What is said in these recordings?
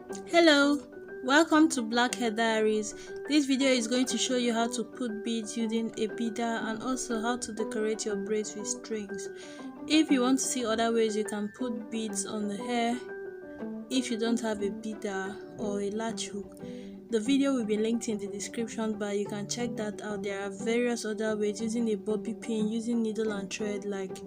Hello, welcome to Black Hair Diaries. This video is going to show you how to put beads using a beader and also how to decorate your braids with strings. If you want to see other ways you can put beads on the hair, if you don't have a beader or a latch hook, the video will be linked in the description bar. You can check that out. There are various other ways using a bobby pin, using needle and thread. Like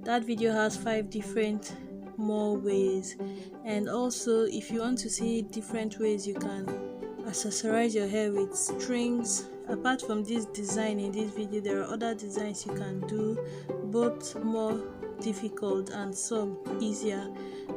that video has 5 different more ways. And also, if you want to see different ways you can accessorize your hair with strings, apart from this design in this video, there are other designs you can do, both more difficult and some easier.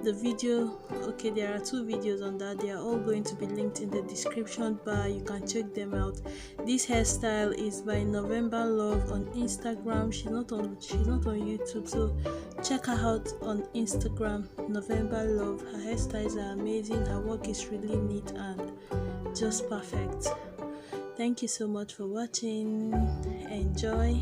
There are 2 videos on that. They are all going to be linked in the description bar. You can check them out. This hairstyle is by November Love on Instagram. She's not on YouTube, so check her out on Instagram, November Love. Her hairstyles are amazing. Her work is really neat and just perfect. Thank you so much for watching. Enjoy.